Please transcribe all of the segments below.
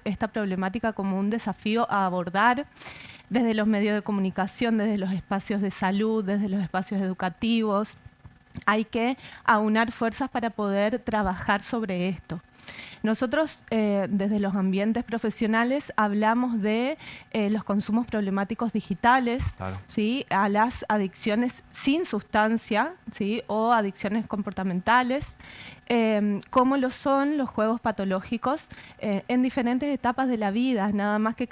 esta problemática como un desafío a abordar desde los medios de comunicación, desde los espacios de salud, desde los espacios educativos. Hay que aunar fuerzas para poder trabajar sobre esto. Nosotros, desde los ambientes profesionales, hablamos de los consumos problemáticos digitales, Claro. ¿sí? A las adicciones sin sustancia, ¿sí? O adicciones comportamentales, como lo son los juegos patológicos en diferentes etapas de la vida, nada más que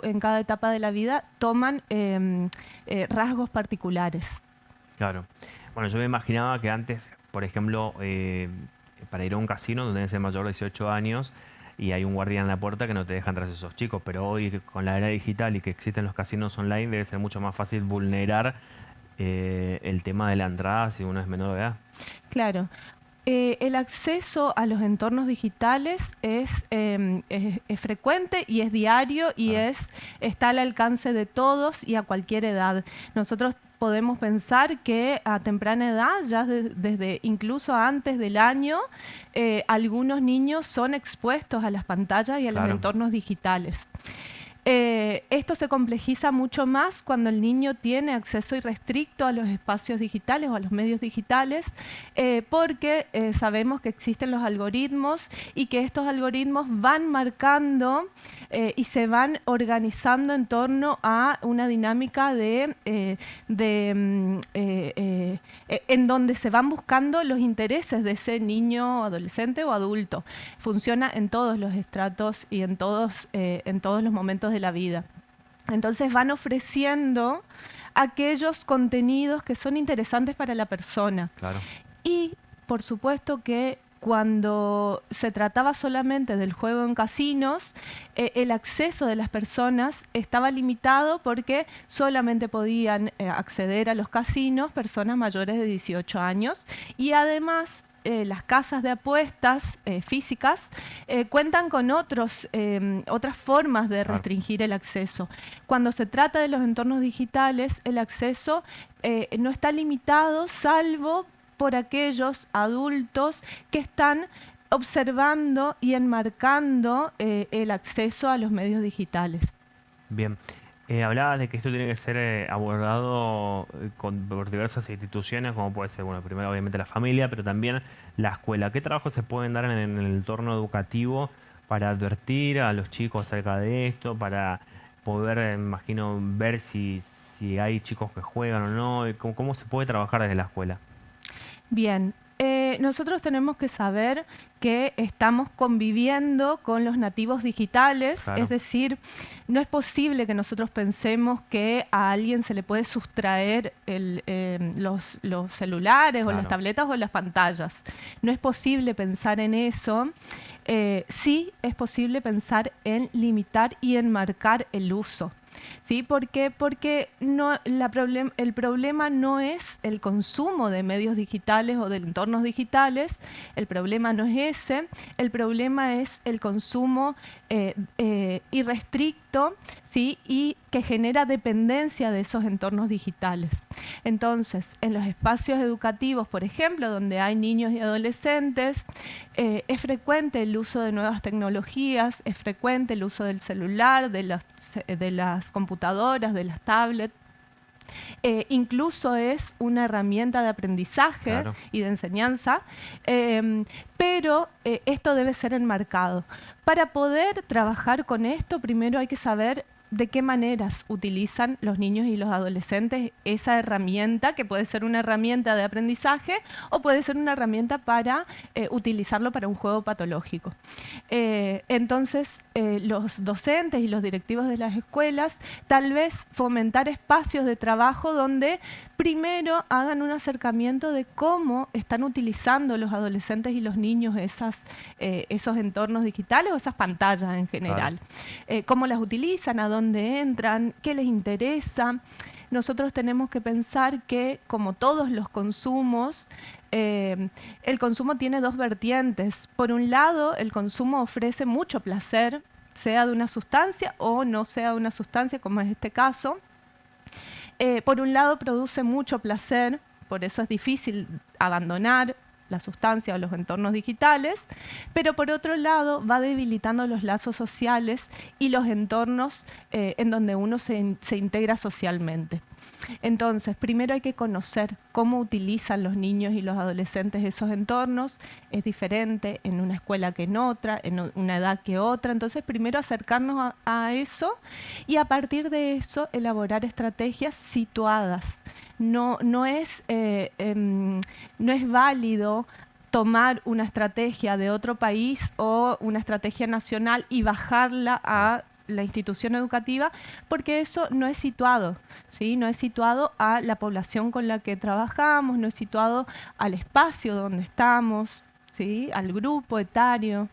en cada etapa de la vida toman rasgos particulares. Claro. Bueno, yo me imaginaba que antes, por ejemplo, para ir a un casino donde debes ser mayor de 18 años y hay un guardián en la puerta que no te deja entrar a esos chicos, pero hoy con la era digital y que existen los casinos online debe ser mucho más fácil vulnerar el tema de la entrada si uno es menor de edad. Claro. El acceso a los entornos digitales es frecuente y es diario y Claro. está al alcance de todos y a cualquier edad. Nosotros podemos pensar que a temprana edad, ya desde incluso antes del año, algunos niños son expuestos a las pantallas y a los Claro. entornos digitales. Esto se complejiza mucho más cuando el niño tiene acceso irrestricto a los espacios digitales o a los medios digitales, porque sabemos que existen los algoritmos y que estos algoritmos van marcando y se van organizando en torno a una dinámica en donde se van buscando los intereses de ese niño, adolescente o adulto. Funciona en todos los estratos y en todos los momentos de la vida. Entonces van ofreciendo aquellos contenidos que son interesantes para la persona. Claro. Y por supuesto que cuando se trataba solamente del juego en casinos, el acceso de las personas estaba limitado porque solamente podían acceder a los casinos personas mayores de 18 años y además las casas de apuestas físicas cuentan con otras formas de restringir el acceso. Cuando se trata de los entornos digitales, el acceso no está limitado salvo por aquellos adultos que están observando y enmarcando el acceso a los medios digitales. Bien. Hablaba de que esto tiene que ser abordado por diversas instituciones, como puede ser, bueno, primero obviamente la familia, pero también la escuela. ¿Qué trabajos se pueden dar en el entorno educativo para advertir a los chicos acerca de esto, para poder, imagino, ver si hay chicos que juegan o no, y cómo se puede trabajar desde la escuela? Bien, nosotros tenemos que saber que estamos conviviendo con los nativos digitales, es Claro. decir, no es posible que nosotros pensemos que a alguien se le puede sustraer los celulares o las Claro. tabletas o las pantallas. No es posible pensar en eso. Sí es posible pensar en limitar y enmarcar el uso. ¿Sí? ¿Por qué? Porque el problema no es el consumo de medios digitales o de entornos digitales, el problema no es ese, el problema es el consumo irrestricto, ¿sí? Y que genera dependencia de esos entornos digitales. Entonces, en los espacios educativos, por ejemplo, donde hay niños y adolescentes, es frecuente el uso de nuevas tecnologías, es frecuente el uso del celular, de las computadoras, de las tablets. Incluso es una herramienta de aprendizaje Claro. y de enseñanza, pero esto debe ser enmarcado. Para poder trabajar con esto, primero hay que saber de qué maneras utilizan los niños y los adolescentes esa herramienta, que puede ser una herramienta de aprendizaje o puede ser una herramienta para utilizarlo para un juego patológico. Entonces, los docentes y los directivos de las escuelas tal vez fomentar espacios de trabajo donde primero hagan un acercamiento de cómo están utilizando los adolescentes y los niños esos entornos digitales o esas pantallas en general. Claro. Cómo las utilizan, a dónde entran, qué les interesa. Nosotros tenemos que pensar que, como todos los consumos, el consumo tiene dos vertientes. Por un lado, el consumo ofrece mucho placer, sea de una sustancia o no sea de una sustancia, como es este caso. Por un lado, produce mucho placer, por eso es difícil abandonar la sustancia o los entornos digitales, pero por otro lado va debilitando los lazos sociales y los entornos en donde uno se integra socialmente. Entonces, primero hay que conocer cómo utilizan los niños y los adolescentes esos entornos. Es diferente en una escuela que en otra, en una edad que otra. Entonces, primero acercarnos a eso y a partir de eso elaborar estrategias situadas. No es válido tomar una estrategia de otro país o una estrategia nacional y bajarla a la institución educativa, porque eso no es situado, ¿sí? No es situado a la población con la que trabajamos, no es situado al espacio donde estamos, ¿sí? Al grupo etario.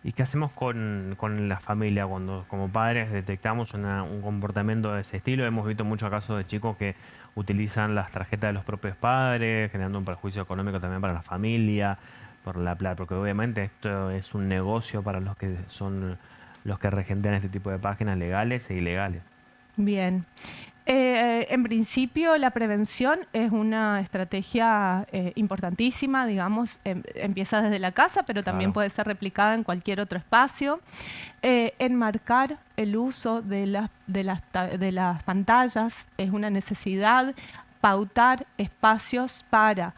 ¿Y qué hacemos con la familia cuando como padres detectamos un comportamiento de ese estilo? Hemos visto muchos casos de chicos que utilizan las tarjetas de los propios padres, generando un perjuicio económico también para la familia, por la plata, porque obviamente esto es un negocio para los que son los que regentean este tipo de páginas legales e ilegales. Bien. En principio, la prevención es una estrategia importantísima, digamos, empieza desde la casa, pero también Claro. puede ser replicada en cualquier otro espacio. Enmarcar el uso de las pantallas es una necesidad, pautar espacios para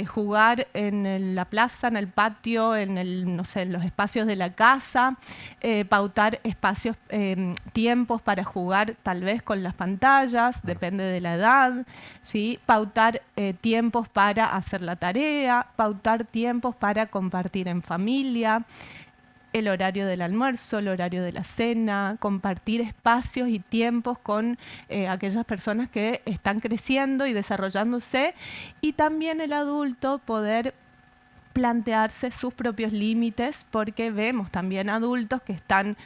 jugar en la plaza, en el patio, no sé, en los espacios de la casa, pautar espacios, tiempos para jugar tal vez con las pantallas, Claro. depende de la edad, ¿sí? Pautar tiempos para hacer la tarea, pautar tiempos para compartir en familia, el horario del almuerzo, el horario de la cena, compartir espacios y tiempos con aquellas personas que están creciendo y desarrollándose, y también el adulto poder plantearse sus propios límites, porque vemos también adultos que están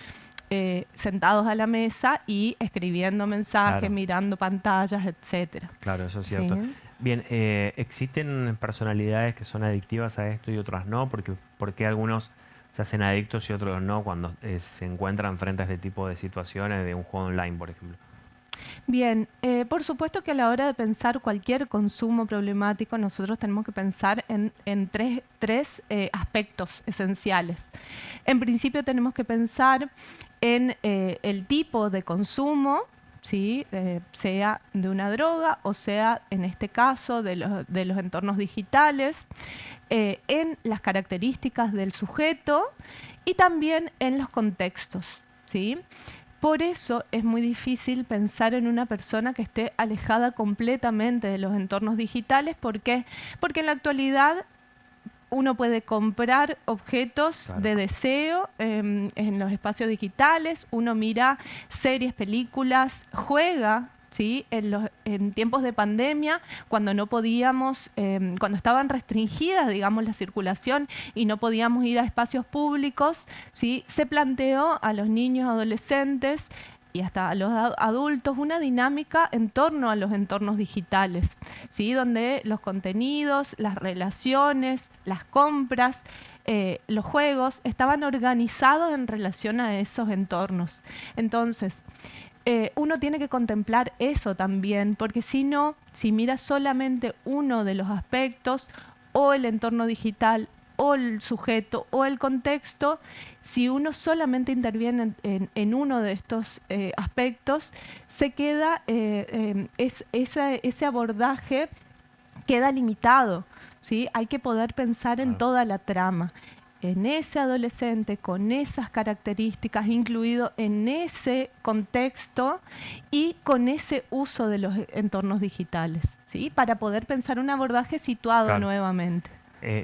sentados a la mesa y escribiendo mensajes, Claro. mirando pantallas, etcétera. Claro, eso es cierto. ¿Sí? Bien, ¿existen personalidades que son adictivas a esto y otras no? ¿Por qué algunos se hacen adictos y otros no cuando se encuentran frente a este tipo de situaciones de un juego online, por ejemplo? Bien, por supuesto que a la hora de pensar cualquier consumo problemático, nosotros tenemos que pensar en tres aspectos esenciales. En principio tenemos que pensar en el tipo de consumo, ¿sí? Sea de una droga o sea, en este caso, de los entornos digitales, en las características del sujeto y también en los contextos, ¿sí? Por eso es muy difícil pensar en una persona que esté alejada completamente de los entornos digitales. ¿Por qué? Porque en la actualidad uno puede comprar objetos Claro. de deseo en los espacios digitales, uno mira series, películas, juega. ¿Sí? En tiempos de pandemia, cuando no podíamos, cuando estaban restringidas, digamos, la circulación y no podíamos ir a espacios públicos, ¿sí? Se planteó a los niños, adolescentes y hasta a los adultos una dinámica en torno a los entornos digitales, ¿sí? Donde los contenidos, las relaciones, las compras, los juegos estaban organizados en relación a esos entornos. Entonces, uno tiene que contemplar eso también, porque si no, si mira solamente uno de los aspectos, o el entorno digital, o el sujeto, o el contexto, si uno solamente interviene en uno de estos aspectos, se queda, ese abordaje queda limitado, ¿sí? Hay que poder pensar en Claro. toda la trama, en ese adolescente con esas características, incluido en ese contexto y con ese uso de los entornos digitales, ¿sí? Para poder pensar un abordaje situado Claro. nuevamente.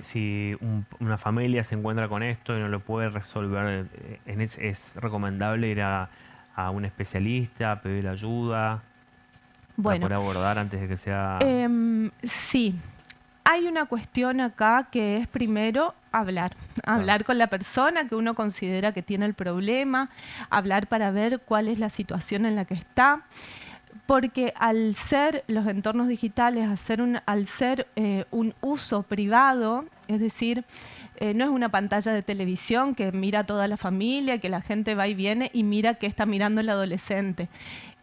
Si una familia se encuentra con esto y no lo puede resolver, ¿es recomendable ir a un especialista, pedir ayuda para Bueno, poder abordar antes de que sea... sí. Hay una cuestión acá que es primero hablar, Claro. hablar con la persona que uno considera que tiene el problema, hablar para ver cuál es la situación en la que está, porque al ser los entornos digitales, al ser un uso privado, es decir, no es una pantalla de televisión que mira toda la familia, que la gente va y viene y mira qué está mirando el adolescente.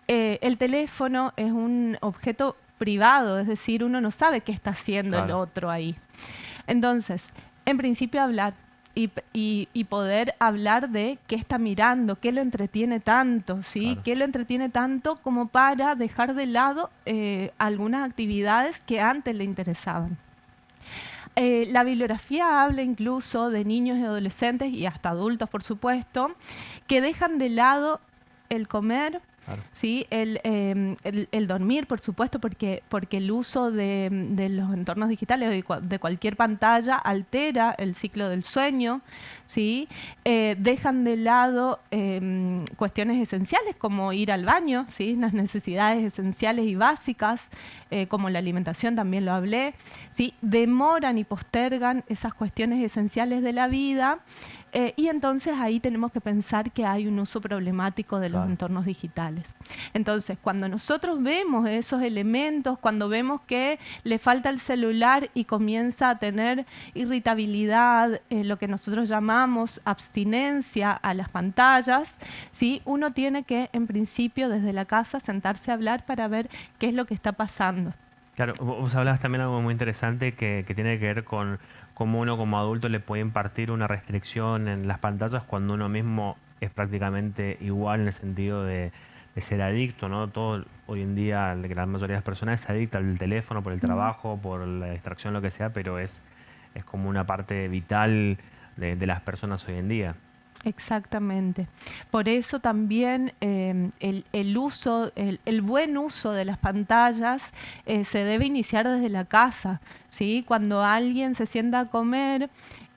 El teléfono es un objeto privado, es decir, uno no sabe qué está haciendo el Claro. otro ahí. Entonces, en principio hablar y poder hablar de qué está mirando, qué lo entretiene tanto, ¿sí? Claro. Qué lo entretiene tanto como para dejar de lado algunas actividades que antes le interesaban. La bibliografía habla incluso de niños y adolescentes y hasta adultos, por supuesto, que dejan de lado el comer, Claro. ¿sí? El dormir, por supuesto, porque el uso de los entornos digitales de cualquier pantalla altera el ciclo del sueño, ¿sí? Dejan de lado cuestiones esenciales como ir al baño, ¿sí? Las necesidades esenciales y básicas, como la alimentación, también lo hablé, ¿sí? Demoran y postergan esas cuestiones esenciales de la vida. Y entonces ahí tenemos que pensar que hay un uso problemático de los entornos digitales. Entonces, cuando nosotros vemos esos elementos, cuando vemos que le falta el celular y comienza a tener irritabilidad, lo que nosotros llamamos abstinencia a las pantallas, ¿sí? Uno tiene que, en principio, desde la casa, sentarse a hablar para ver qué es lo que está pasando. Claro, vos hablabas también algo muy interesante que tiene que ver con cómo uno como adulto le puede impartir una restricción en las pantallas cuando uno mismo es prácticamente igual en el sentido de ser adicto, ¿no? Todo hoy en día, la gran mayoría de las personas es adicta al teléfono por el trabajo, por la distracción, lo que sea, pero es como una parte vital de las personas hoy en día. Exactamente. Por eso también el buen uso de las pantallas se debe iniciar desde la casa, ¿sí? Cuando alguien se sienta a comer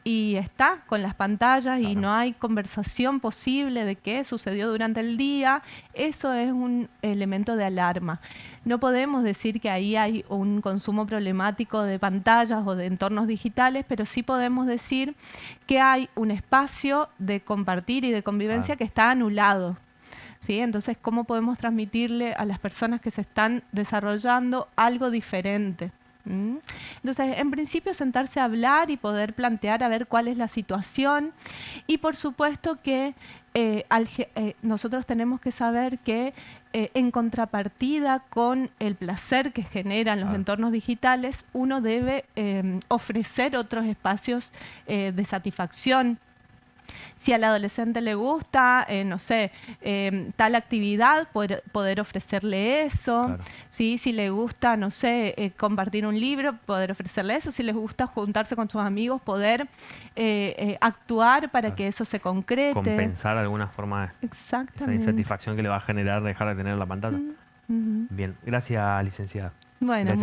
y está con las pantallas y Claro. no hay conversación posible de qué sucedió durante el día, eso es un elemento de alarma. No podemos decir que ahí hay un consumo problemático de pantallas o de entornos digitales, pero sí podemos decir que hay un espacio de compartir y de convivencia que está anulado, ¿sí? Entonces, ¿cómo podemos transmitirle a las personas que se están desarrollando algo diferente? ¿Mm? Entonces, en principio, sentarse a hablar y poder plantear a ver cuál es la situación. Y por supuesto que nosotros tenemos que saber que en contrapartida con el placer que generan los entornos digitales, uno debe ofrecer otros espacios de satisfacción. Si al adolescente le gusta, no sé, tal actividad, poder ofrecerle eso. Claro. ¿Sí? Si le gusta, no sé, compartir un libro, poder ofrecerle eso. Si les gusta juntarse con sus amigos, poder actuar para que eso se concrete. Compensar de alguna forma esa Exactamente. insatisfacción que le va a generar dejar de tener la pantalla. Ujú. Bien, gracias, licenciada. Bueno, Gracias